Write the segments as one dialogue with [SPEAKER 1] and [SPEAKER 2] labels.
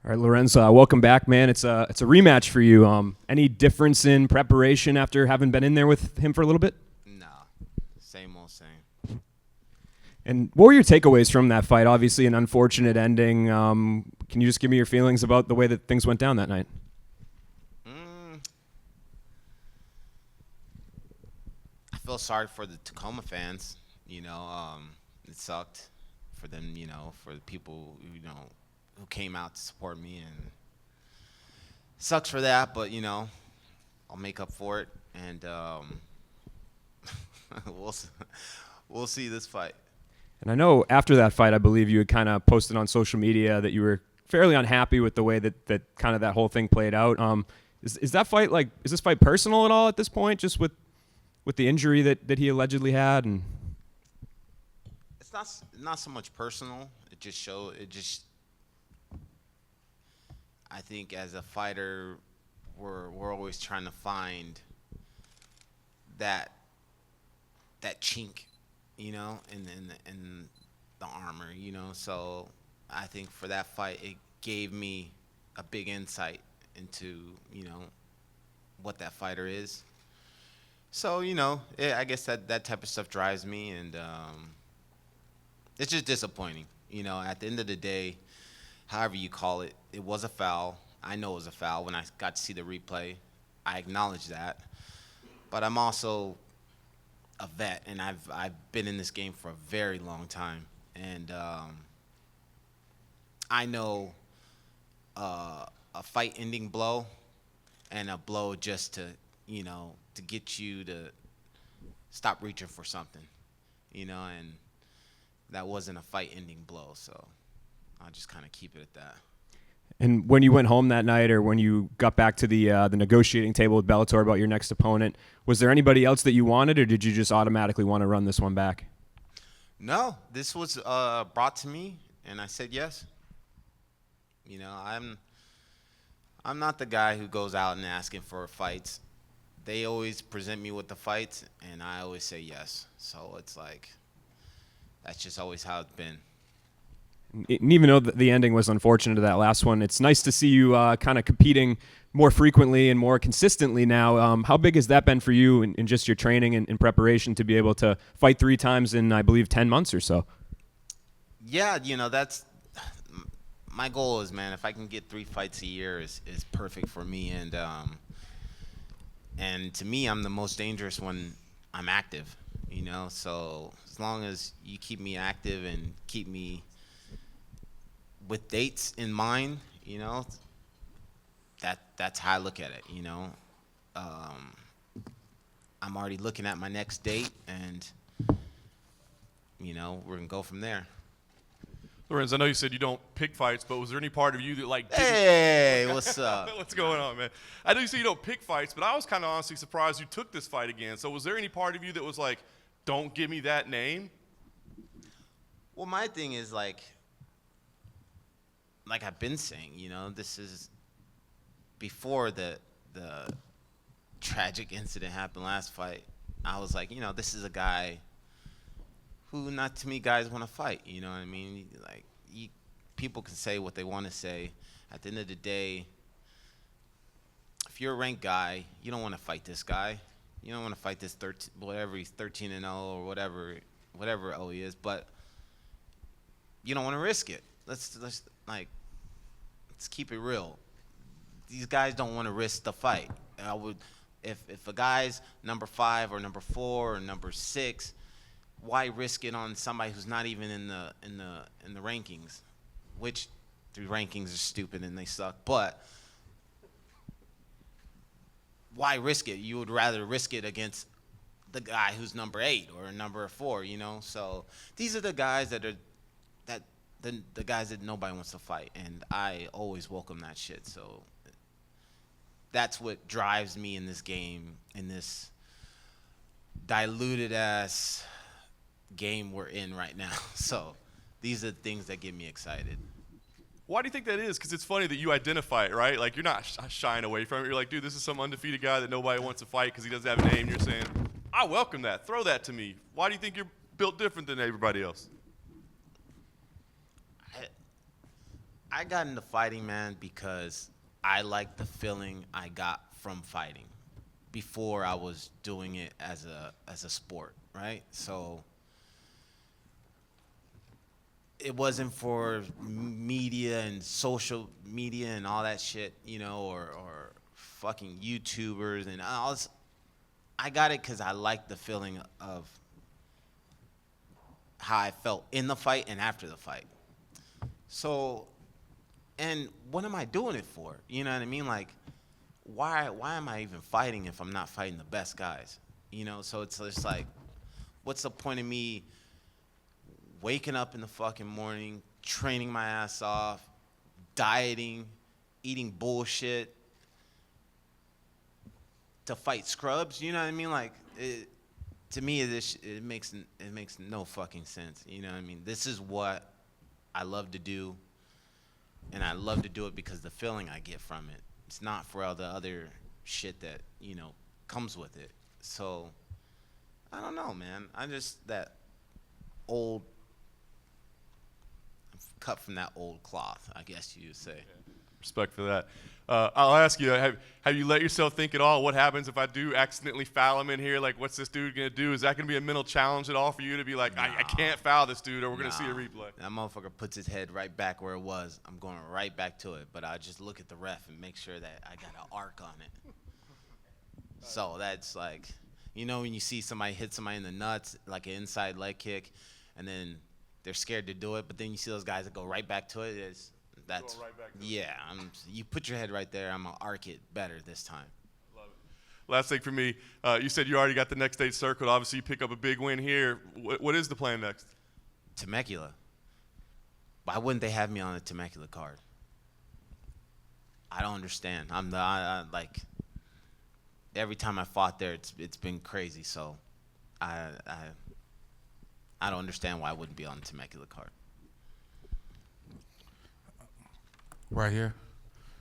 [SPEAKER 1] All right, Lorenz, welcome back, man. It's a rematch for you. Any difference in preparation after having been in there with him for a little bit?
[SPEAKER 2] No, same old same.
[SPEAKER 1] And what were your takeaways from that fight? Obviously, an unfortunate ending. Can you just give me your feelings about the way that things went down that night?
[SPEAKER 2] I feel sorry for the Tacoma fans. It sucked for them. For the people who came out to support me, and sucks for that. But I'll make up for it, and we'll see this fight.
[SPEAKER 1] And I know after that fight, I believe you had kind of posted on social media that you were fairly unhappy with the way that kind of that whole thing played out. Is this fight personal at all at this point, just with the injury that he allegedly had? And
[SPEAKER 2] it's not so much personal. I think as a fighter, we're always trying to find that chink, in the armor, So I think for that fight, it gave me a big insight into, what that fighter is. So, I guess that type of stuff drives me, and it's just disappointing. At the end of the day, however you call it, it was a foul. I know it was a foul when I got to see the replay. I acknowledge that. But I'm also a vet, and I've been in this game for a very long time. And I know a fight-ending blow and a blow just to get you to stop reaching for something, and that wasn't a fight-ending blow, so I'll just kind of keep it at that.
[SPEAKER 1] And when you went home that night, or when you got back to the negotiating table with Bellator about your next opponent, was there anybody else that you wanted, or did you just automatically want to run this one back?
[SPEAKER 2] No, this was brought to me, and I said yes. I'm not the guy who goes out and asking for fights. They always present me with the fights, and I always say yes. So it's like, that's just always how it's been.
[SPEAKER 1] And even though the ending was unfortunate to that last one, it's nice to see you kind of competing more frequently and more consistently now. How big has that been for you in just your training and preparation to be able to fight 3 times in, I believe, 10 months or so?
[SPEAKER 2] Yeah, that's my goal is, man, if I can get 3 fights a year is perfect for me. And to me, I'm the most dangerous when I'm active, So as long as you keep me active and keep me with dates in mind, that's how I look at it, I'm already looking at my next date, and, we're going to go from there.
[SPEAKER 3] Lorenz, I know you said you don't pick fights, but was there any part of you that didn't?
[SPEAKER 2] Hey, what's up?
[SPEAKER 3] What's going on, man? I know you said you don't pick fights, but I was kind of honestly surprised you took this fight again. So was there any part of you that was like, don't give me that name?
[SPEAKER 2] Well, my thing is like I've been saying, this is before the tragic incident happened last fight. I was like, this is a guy who not too many guys want to fight. You know what I mean? Like, people can say what they want to say. At the end of the day, if you're a ranked guy, you don't want to fight this guy. You don't want to fight this whatever he's 13-0 or whatever he is. But you don't want to risk it. Let's keep it real. These guys don't want to risk the fight. If a guy's number 5 or number 4 or number 6. Why risk it on somebody who's not even in the rankings? Which the rankings are stupid and they suck. But why risk it? You would rather risk it against the guy who's number 8 or number 4. So these are the guys the guys that nobody wants to fight, and I always welcome that shit. So that's what drives me in this game, in this diluted ass game we're in right now. So these are the things that get me excited.
[SPEAKER 3] Why do you think that is? Because it's funny that you identify it, right? Like, you're not shying away from it. You're like, dude, this is some undefeated guy that nobody wants to fight because he doesn't have a name. You're saying, I welcome that. Throw that to me. Why do you think you're built different than everybody else?
[SPEAKER 2] I got into fighting, man, because I liked the feeling I got from fighting before I was doing it as a sport, right? So it wasn't for media and social media and all that shit, you know, or fucking YouTubers and all. I got it because I liked the feeling of how I felt in the fight and after the fight. So, and what am I doing it for? You know what I mean? Like, why am I even fighting if I'm not fighting the best guys? You know, so it's just like, what's the point of me waking up in the fucking morning, training my ass off, dieting, eating bullshit to fight scrubs? You know what I mean? Like, to me, it makes no fucking sense. You know what I mean? This is what I love to do, and I love to do it because the feeling I get from it. It's not for all the other shit that, you know, comes with it. So, I don't know, man. I'm just that old, cut from that old cloth, I guess you would say.
[SPEAKER 3] Respect for that. I'll ask you, have you let yourself think at all, what happens if I do accidentally foul him in here? Like, what's this dude going to do? Is that going to be a mental challenge at all for you to be like, I can't foul this dude or we're going to see a replay?
[SPEAKER 2] That motherfucker puts his head right back where it was. I'm going right back to it. But I just look at the ref and make sure that I got an arc on it. So that's like, you know, when you see somebody hit somebody in the nuts, like an inside leg kick, and then they're scared to do it, but then you see those guys that go right back to it. That's
[SPEAKER 3] right back to
[SPEAKER 2] yeah. You put your head right there. I'm gonna arc it better this time.
[SPEAKER 3] Love it. Last thing for me, you said you already got the next date circled. Obviously, you pick up a big win here. What is the plan next?
[SPEAKER 2] Temecula. Why wouldn't they have me on a Temecula card? I don't understand. Like every time I fought there, it's been crazy. So I don't understand why I wouldn't be on the Temecula card.
[SPEAKER 4] Right here.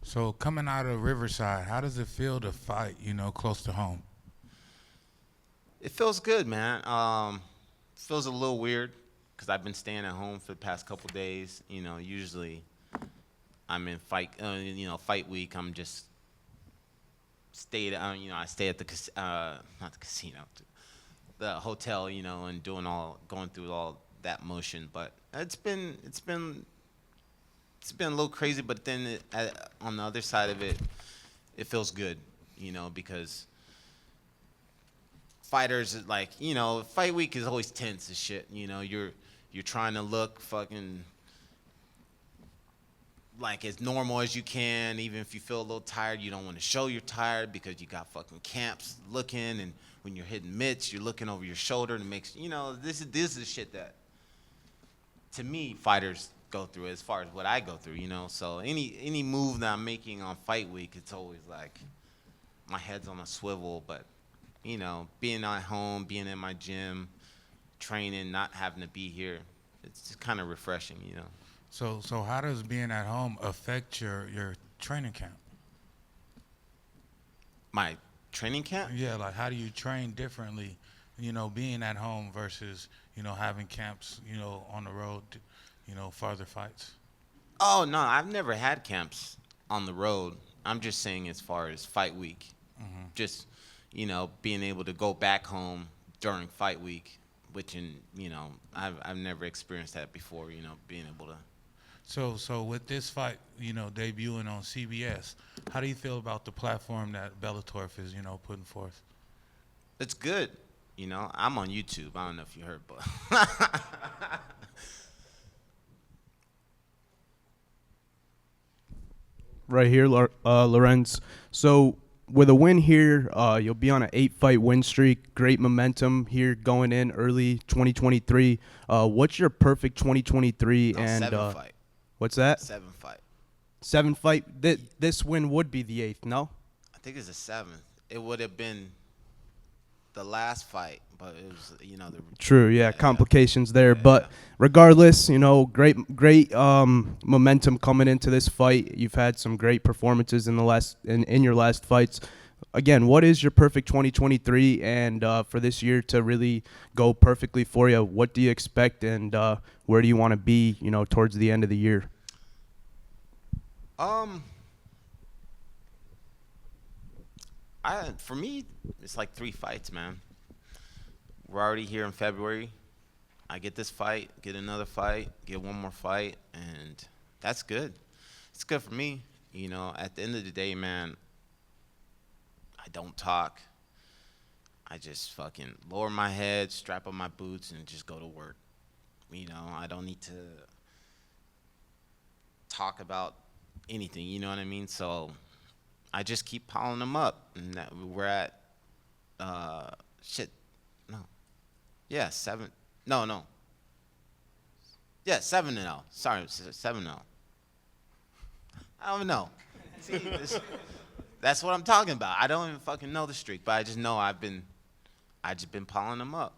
[SPEAKER 4] So coming out of Riverside, how does it feel to fight, you know, close to home?
[SPEAKER 2] It feels good, man. Feels a little weird because I've been staying at home for the past couple days. You know, usually I'm in fight week. I'm just I stay at the not the casino, the hotel, you know, and going through all that motion. But it's been a little crazy, but then on the other side of it, it feels good, you know, because fighters, like, you know, fight week is always tense as shit. You know, you're trying to look fucking like as normal as you can. Even if you feel a little tired, you don't want to show you're tired because you got fucking camps looking, and when you're hitting mitts, you're looking over your shoulder, and it makes, you know, this is shit that, to me, fighters go through as far as what I go through, you know. So any move that I'm making on fight week, it's always like my head's on a swivel. But, you know, being at home, being in my gym, training, not having to be here, it's just kind of refreshing, you know.
[SPEAKER 4] So how does being at home affect your training camp?
[SPEAKER 2] My training camp?
[SPEAKER 4] Yeah, like how do you train differently, you know, being at home versus, you know, having camps, you know, on the road, you know, farther fights?
[SPEAKER 2] Oh, no, I've never had camps on the road. I'm just saying as far as fight week.
[SPEAKER 4] Mm-hmm. Just,
[SPEAKER 2] You know, being able to go back home during fight week, which, you know, I've never experienced that before, you know, being able to.
[SPEAKER 4] So with this fight, you know, debuting on CBS, how do you feel about the platform that Bellator is, you know, putting forth?
[SPEAKER 2] It's good. You know, I'm on YouTube. I don't know if you heard, but.
[SPEAKER 5] Right here, Lorenz. So with a win here, you'll be on an 8-fight win streak. Great momentum here going in early 2023. What's your perfect 2023?
[SPEAKER 2] No,
[SPEAKER 5] and
[SPEAKER 2] 7 fight.
[SPEAKER 5] What's that?
[SPEAKER 2] 7 fight.
[SPEAKER 5] 7 fight. This win would be the 8th, no?
[SPEAKER 2] I think it's the 7th. It would have been the last fight, but it was, you know,
[SPEAKER 5] True, yeah, complications there. But regardless, you know, great momentum coming into this fight. You've had some great performances in your last fights. Again, what is your perfect 2023 and for this year to really go perfectly for you? What do you expect and where do you want to be, you know, towards the end of the year?
[SPEAKER 2] Um, for me, it's like 3 fights, man. We're already here in February. I get this fight, get another fight, get one more fight, and that's good. It's good for me. You know, at the end of the day, man, I don't talk. I just fucking lower my head, strap on my boots, and just go to work. You know, I don't need to talk about anything, you know what I mean? So I just keep piling them up. And we're at, yeah, 7. No. Yeah, 7-0. Sorry, 7-0. I don't know. See, that's what I'm talking about. I don't even fucking know the streak, but I just know I've just been piling them up.